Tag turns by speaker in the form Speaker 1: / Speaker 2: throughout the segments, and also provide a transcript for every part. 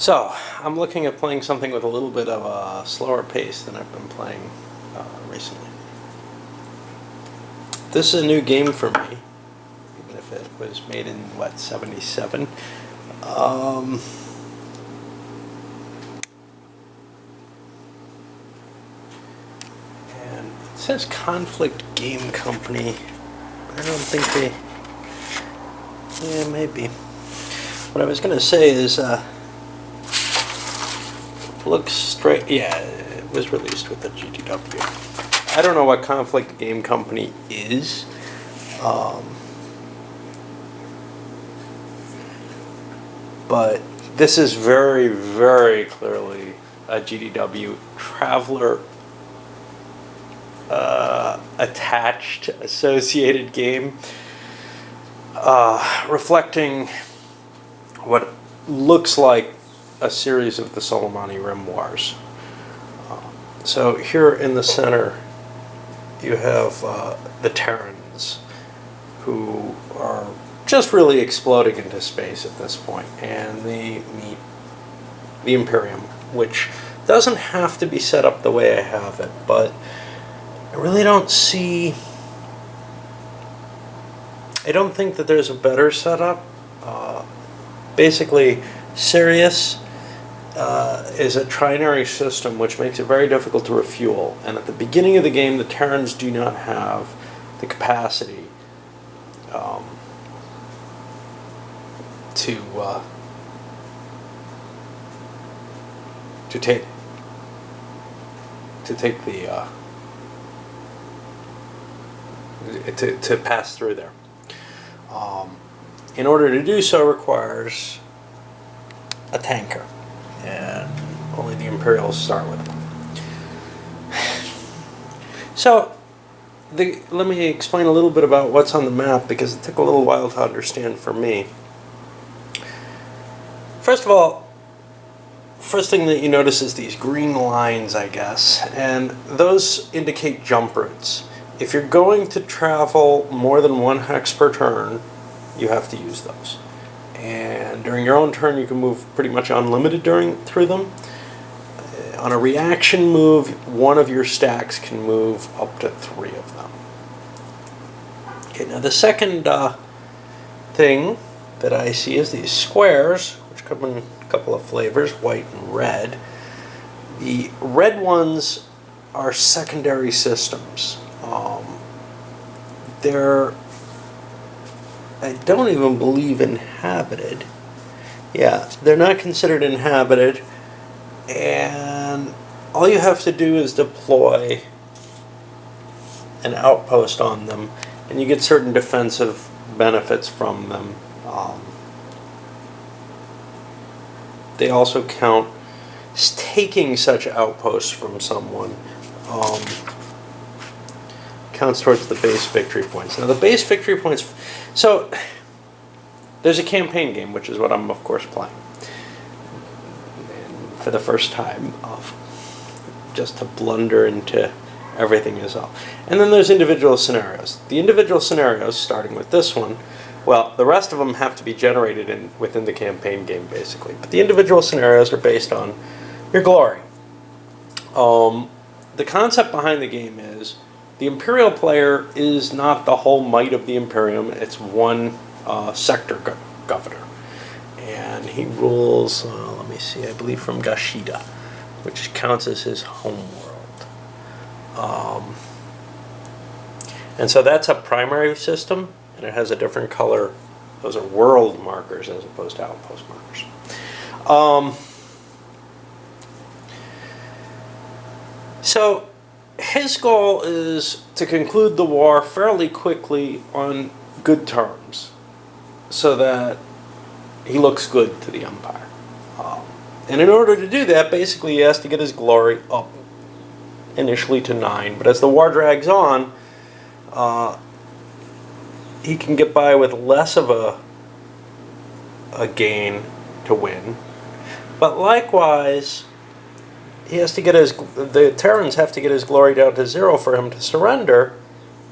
Speaker 1: So, I'm looking at playing something with a little bit of a slower pace than I've been playing recently. This is a new game for me, even if it was made in, what, 77? And it says Conflict Game Company, but I don't think they... Yeah, maybe. What I was going to say is... looks straight. Yeah, it was released with the GTW. I don't know what Conflict Game Company is. But this is very, very clearly a GDW Traveler attached associated game, reflecting what looks like a series of the Soleimani Rim Wars. So here in the center you have the Terrans, who are just really exploding into space at this point, and they meet the Imperium, which doesn't have to be set up the way I have it, but I really don't see... I don't think that there's a better setup. Basically, Sirius is a trinary system, which makes it very difficult to refuel. And at the beginning of the game, the Terrans do not have the capacity to take the to pass through there. In order to do so requires a tanker, and only the Imperials start with them. So, let me explain a little bit about what's on the map, because it took a little while to understand for me. First of all, first thing that you notice is these green lines, I guess, and those indicate jump routes. If you're going to travel more than 1 hex per turn, you have to use those. And during your own turn, you can move pretty much unlimited through them. On a reaction move, one of your stacks can move up to 3 of them. Okay, now the second thing that I see is these squares, which come in a couple of flavors, white and red. The red ones are secondary systems. They're, I don't even believe, inhabited. Yeah, they're not considered inhabited, and all you have to do is deploy an outpost on them, and you get certain defensive benefits from them. They also count as taking such outposts from someone. Counts towards the base victory points. Now the base victory points, so there's a campaign game, which is what I'm of course playing, and for the first time, just to blunder into everything is all. And then there's individual scenarios. The individual scenarios, starting with this one, well, the rest of them have to be generated within the campaign game, basically. But the individual scenarios are based on your glory. The concept behind the game is the Imperial player is not the whole might of the Imperium. It's one sector governor. And he rules, let me see, I believe from Gashida, which counts as his home world. And so that's a primary system, and it has a different color. Those are world markers as opposed to outpost markers. So his goal is to conclude the war fairly quickly on good terms, so that he looks good to the Empire. And in order to do that, basically he has to get his glory up initially to 9, but as the war drags on, he can get by with less of a gain to win. But likewise, he has to get the Terrans have to get his glory down to 0 for him to surrender,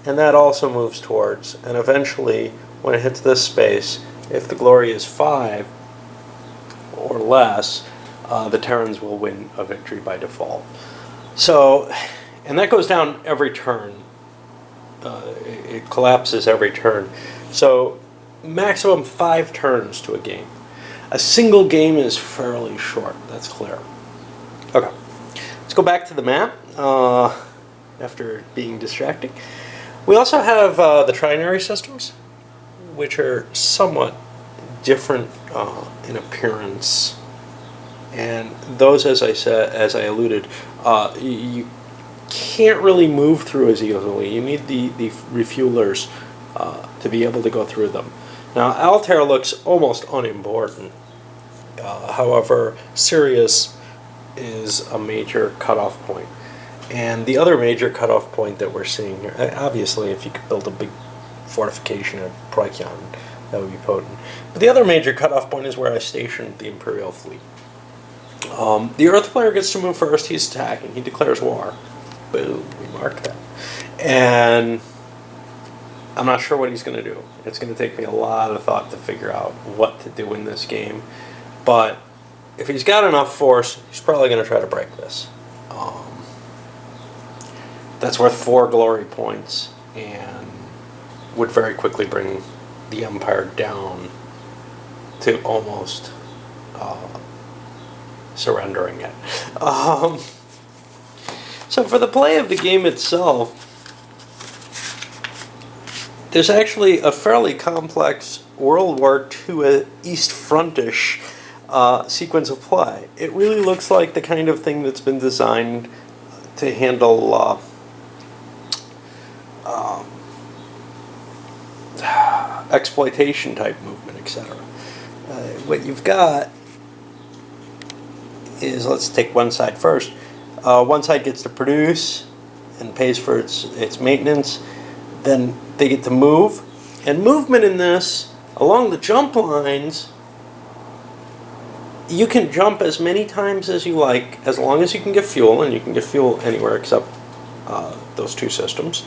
Speaker 1: and that also moves towards, and eventually, when it hits this space, if the glory is 5 or less, the Terrans will win a victory by default. So, and that goes down every turn. It collapses every turn. So, maximum 5 turns to a game. A single game is fairly short, that's clear. Okay, let's go back to the map after being distracting. We also have the trinary systems, which are somewhat different in appearance. And those, as I alluded, you can't really move through as easily. You need the refuelers to be able to go through them. Now, Altair looks almost unimportant. However, Sirius is a major cutoff point. And the other major cutoff point that we're seeing here, obviously, if you could build a big fortification at Procyon, that would be potent. But the other major cutoff point is where I stationed the Imperial fleet. The Earth player gets to move first. He's attacking. He declares war. Boom. We mark that. And I'm not sure what he's going to do. It's going to take me a lot of thought to figure out what to do in this game. But if he's got enough force, he's probably going to try to break this. That's worth 4 glory points and would very quickly bring the Empire down to almost surrendering it. So for the play of the game itself, there's actually a fairly complex World War II East Frontish sequence of play. It really looks like the kind of thing that's been designed to handle exploitation type movement, etc. What you've got is, let's take one side first. One side gets to produce and pays for its maintenance. Then they get to move. And movement in this, along the jump lines, you can jump as many times as you like, as long as you can get fuel, and you can get fuel anywhere except those 2 systems,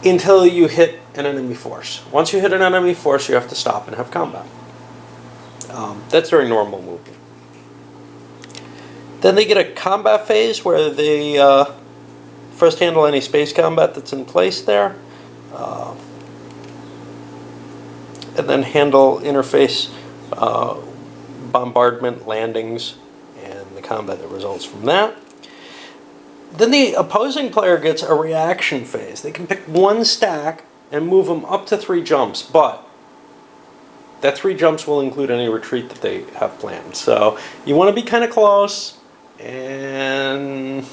Speaker 1: until you hit an enemy force. Once you hit an enemy force, you have to stop and have combat. That's very normal movement. Then they get a combat phase where they first handle any space combat that's in place there, and then handle interface bombardment, landings, and the combat that results from that. Then the opposing player gets a reaction phase. They can pick 1 stack and move them up to 3 jumps, but that 3 jumps will include any retreat that they have planned. So you want to be kind of close, and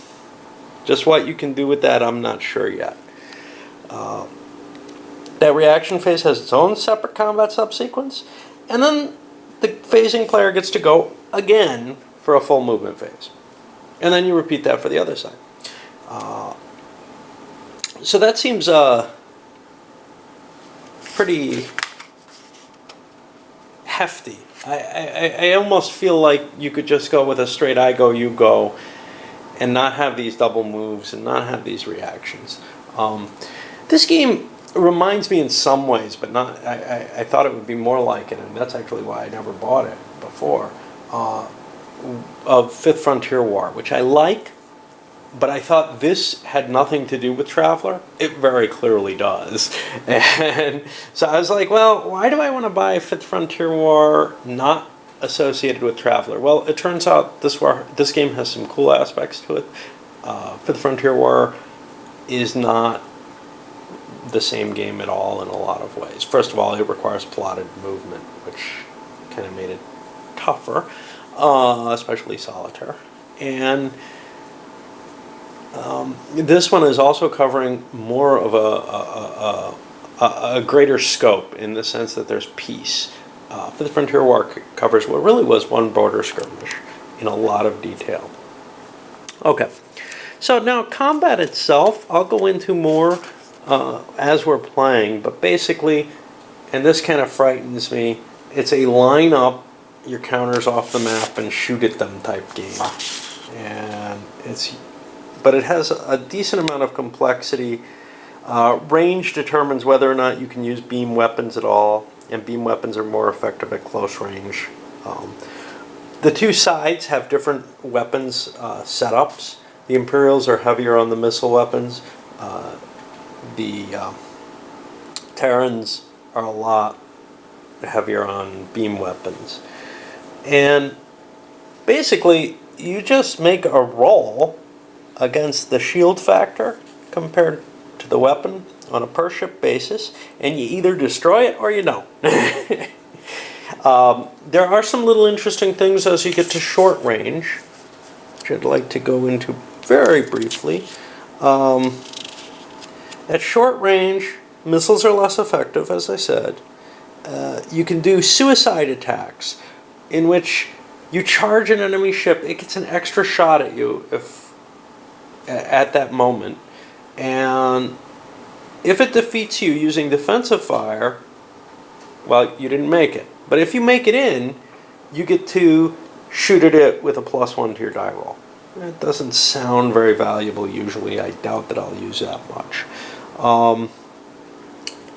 Speaker 1: just what you can do with that, I'm not sure yet. That reaction phase has its own separate combat subsequence, and then the phasing player gets to go again for a full movement phase. And then you repeat that for the other side. So that seems pretty hefty. I almost feel like you could just go with a straight I go, you go, and not have these double moves and not have these reactions. This game reminds me in some ways, but not. I thought it would be more like it, and that's actually why I never bought it before, of Fifth Frontier War, which I like, but I thought this had nothing to do with Traveller. It very clearly does. And so I was like, well, why do I want to buy Fifth Frontier War not associated with Traveller? Well, it turns out this game has some cool aspects to it. Fifth Frontier War is not the same game at all in a lot of ways. First of all, it requires plotted movement, which kind of made it tougher, especially solitaire. And this one is also covering more of a greater scope, in the sense that there's peace. Fifth Frontier War covers what really was one border skirmish in a lot of detail. Okay, so now combat itself, I'll go into more as we're playing, but basically, and this kind of frightens me, it's a line up your counters off the map and shoot at them type game. And but it has a decent amount of complexity. Range determines whether or not you can use beam weapons at all, and beam weapons are more effective at close range. The two sides have different weapons setups. The Imperials are heavier on the missile weapons. The Terrans are a lot heavier on beam weapons. And basically, you just make a roll against the shield factor compared to the weapon on a per ship basis, and you either destroy it or you don't. There are some little interesting things as you get to short range, which I'd like to go into very briefly. At short range, missiles are less effective, as I said. You can do suicide attacks, in which you charge an enemy ship, it gets an extra shot at you at that moment, and if it defeats you using defensive fire, well, you didn't make it. But if you make it in, you get to shoot at it with a +1 to your die roll. That doesn't sound very valuable usually. I doubt that I'll use that much.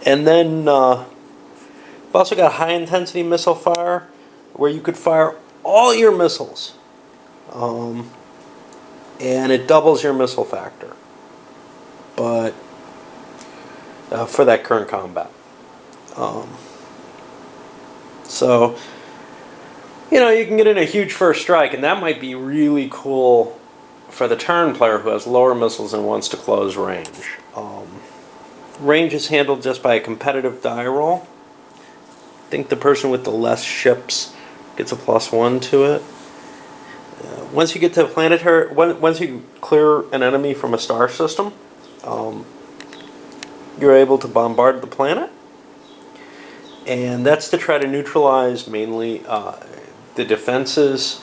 Speaker 1: And then we've also got high intensity missile fire, where you could fire all your missiles, and it doubles your missile factor, but for that current combat. So, you know, you can get in a huge first strike, and that might be really cool for the turn player who has lower missiles and wants to close range. Range is handled just by a competitive die roll. I think the person with the less ships gets a +1 to it. Once you get to planetary, once you clear an enemy from a star system, you're able to bombard the planet, and that's to try to neutralize mainly the defenses,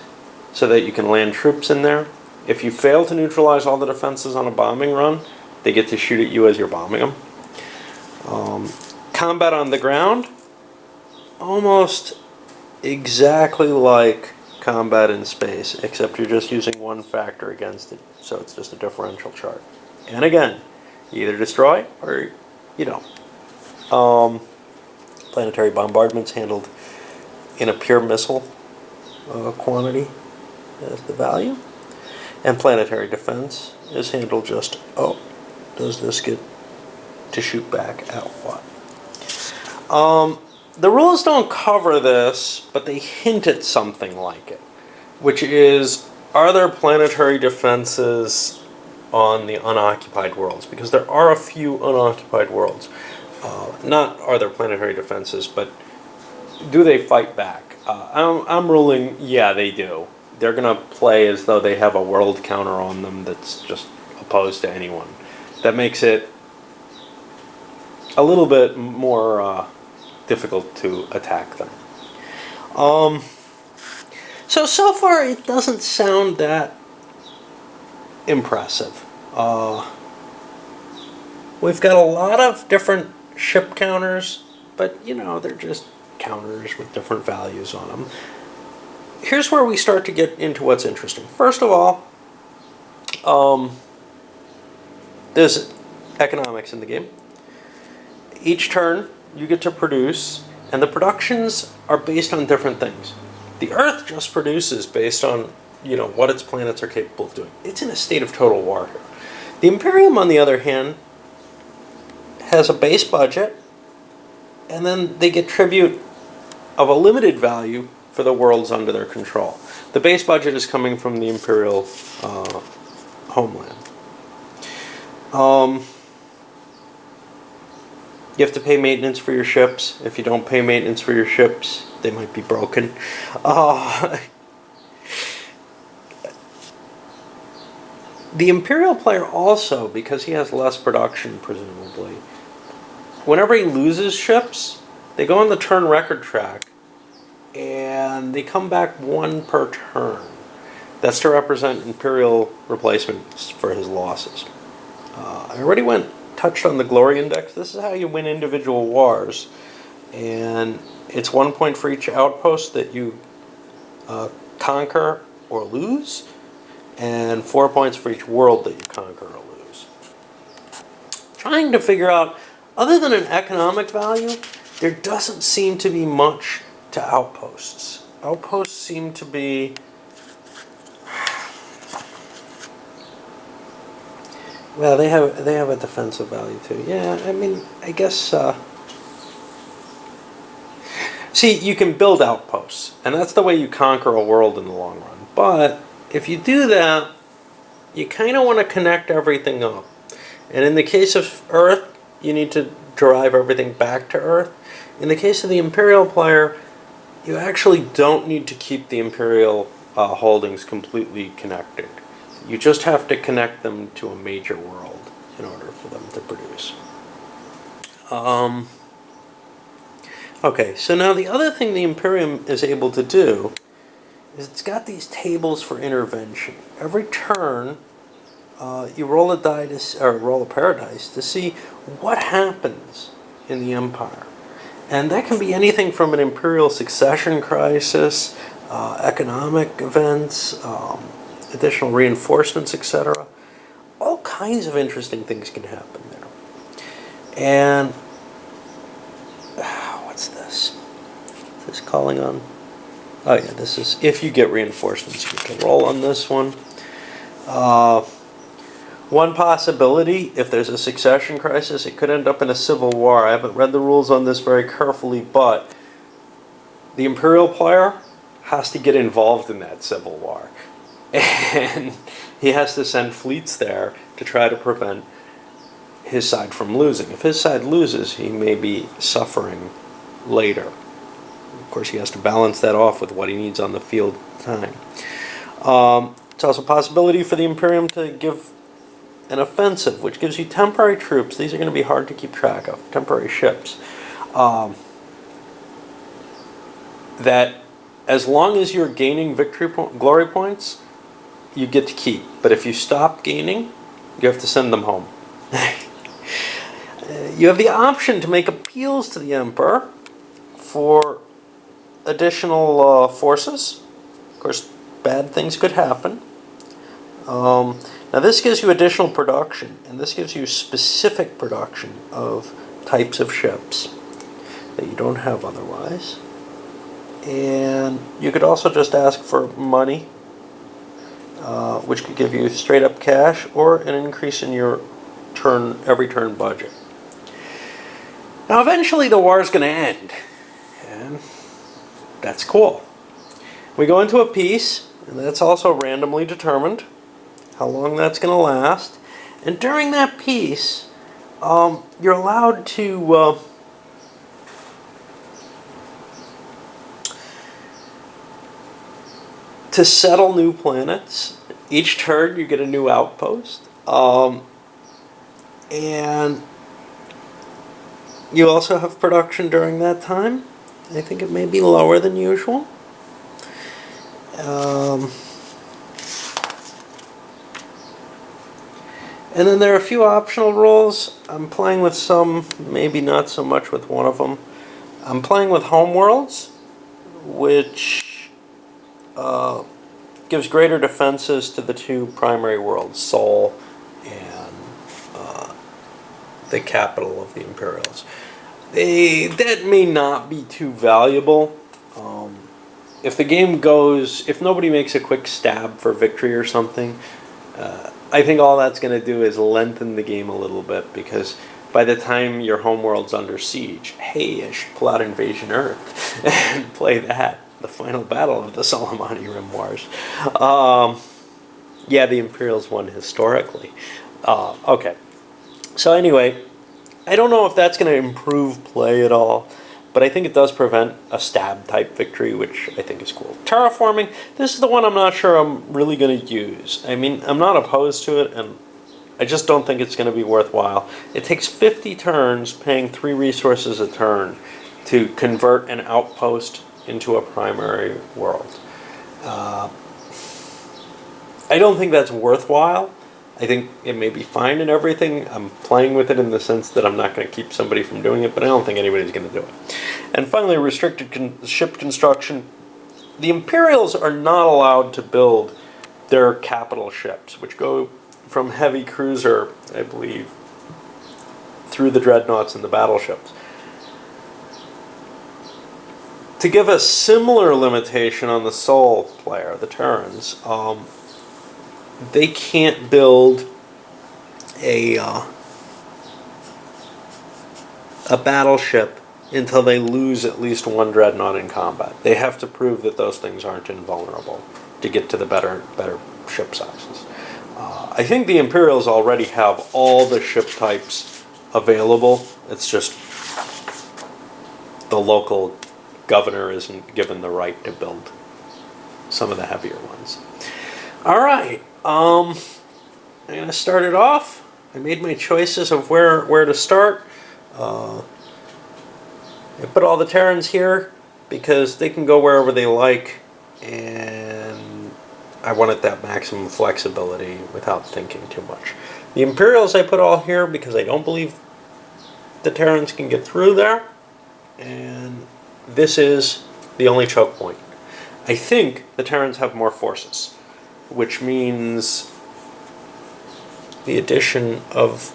Speaker 1: so that you can land troops in there. If you fail to neutralize all the defenses on a bombing run, they get to shoot at you as you're bombing them. Combat on the ground, almost exactly like combat in space, except you're just using one factor against it, so it's just a differential chart. And again, you either destroy or you don't. Planetary bombardment's handled in a pure missile quantity as the value, and planetary defense is handled just, oh, does this get to shoot back at what? The rules don't cover this, but they hint at something like it, which is, are there planetary defenses on the unoccupied worlds? Because there are a few unoccupied worlds. Not are there planetary defenses, but do they fight back? I'm ruling, yeah, they do. They're going to play as though they have a world counter on them that's just opposed to anyone. That makes it a little bit more difficult to attack them. So far it doesn't sound that impressive. We've got a lot of different ship counters, but you know, they're just counters with different values on them. Here's where we start to get into what's interesting. First of all, there's economics in the game. Each turn you get to produce, and the productions are based on different things. The Earth just produces based on, you know, what its planets are capable of doing. It's in a state of total war here. The Imperium, on the other hand, has a base budget, and then they get tribute of a limited value for the worlds under their control. The base budget is coming from the Imperial homeland. You have to pay maintenance for your ships. If you don't pay maintenance for your ships, they might be broken. The Imperial player also, because he has less production, presumably, whenever he loses ships, they go on the turn record track, and they come back 1 per turn. That's to represent Imperial replacements for his losses. I already touched on the glory index. This is how you win individual wars, and it's 1 point for each outpost that you conquer or lose, and 4 points for each world that you conquer or lose. Trying to figure out, other than an economic value, there doesn't seem to be much to outposts. Outposts seem to be... Well, they have a defensive value too. Yeah, I mean, I guess... See, you can build outposts, and that's the way you conquer a world in the long run. But if you do that, you kind of want to connect everything up. And in the case of Earth, you need to drive everything back to Earth. In the case of the Imperial player, you actually don't need to keep the Imperial holdings completely connected. You just have to connect them to a major world in order for them to produce. Okay, so now the other thing the Imperium is able to do is it's got these tables for intervention. Every turn, you roll a die or roll a pair of dice to see what happens in the Empire. And that can be anything from an imperial succession crisis, economic events, additional reinforcements, etc. All kinds of interesting things can happen there. And what's this? Is this calling on? Oh yeah, this is if you get reinforcements, you can roll on this one. One possibility, if there's a succession crisis, it could end up in a civil war. I haven't read the rules on this very carefully, but the Imperial player has to get involved in that civil war. And he has to send fleets there to try to prevent his side from losing. If his side loses, he may be suffering later. Of course, he has to balance that off with what he needs on the field time. It's also a possibility for the Imperium to give an offensive, which gives you temporary troops. These are going to be hard to keep track of, temporary ships. That as long as you're gaining glory points, you get to keep. But if you stop gaining, you have to send them home. You have the option to make appeals to the Emperor for additional forces. Of course, bad things could happen. Now this gives you additional production, and this gives you specific production of types of ships that you don't have otherwise. And you could also just ask for money, which could give you straight up cash or an increase in your every turn budget. Now eventually the war is going to end, and that's cool. We go into a peace, and that's also randomly determined how long that's going to last. And during that peace, you're allowed to settle new planets. Each turn you get a new outpost. And you also have production during that time. I think it may be lower than usual. And then there are a few optional rules. I'm playing with some, maybe not so much with one of them. I'm playing with homeworlds, which gives greater defenses to the two primary worlds, Sol and the capital of the Imperials. That may not be too valuable. If the game goes, if nobody makes a quick stab for victory or something, I think all that's going to do is lengthen the game a little bit, because by the time your homeworld's under siege, hey, I should pull out Invasion Earth and play that, the final battle of the Soleimani Rim Wars. Yeah, the Imperials won historically. Okay. So anyway, I don't know if that's going to improve play at all, but I think it does prevent a stab-type victory, which I think is cool. Terraforming, this is the one I'm not sure I'm really going to use. I mean, I'm not opposed to it, and I just don't think it's going to be worthwhile. It takes 50 turns, paying 3 resources a turn, to convert an outpost into a primary world. I don't think that's worthwhile. I think it may be fine and everything. I'm playing with it in the sense that I'm not going to keep somebody from doing it, but I don't think anybody's going to do it. And finally, restricted ship construction. The Imperials are not allowed to build their capital ships, which go from heavy cruiser, I believe, through the dreadnoughts and the battleships. To give a similar limitation on the Sol player, the Terrans, they can't build a battleship until they lose at least one dreadnought in combat. They have to prove that those things aren't invulnerable to get to the better ship sizes. I think the Imperials already have all the ship types available. It's just the local governor isn't given the right to build some of the heavier ones. All right, I'm gonna start it off. I made my choices of where to start. I put all the Terrans here because they can go wherever they like, and I wanted that maximum flexibility without thinking too much. The Imperials I put all here because I don't believe the Terrans can get through there, and this is the only choke point. I think the Terrans have more forces, which means the addition of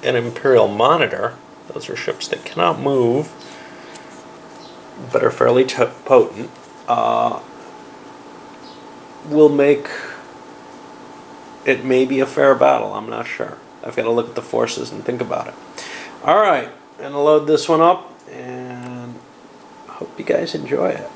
Speaker 1: an Imperial Monitor, those are ships that cannot move but are fairly potent, will make it maybe a fair battle. I'm not sure. I've got to look at the forces and think about it. Alright, I'm going to load this one up and hope you guys enjoy it.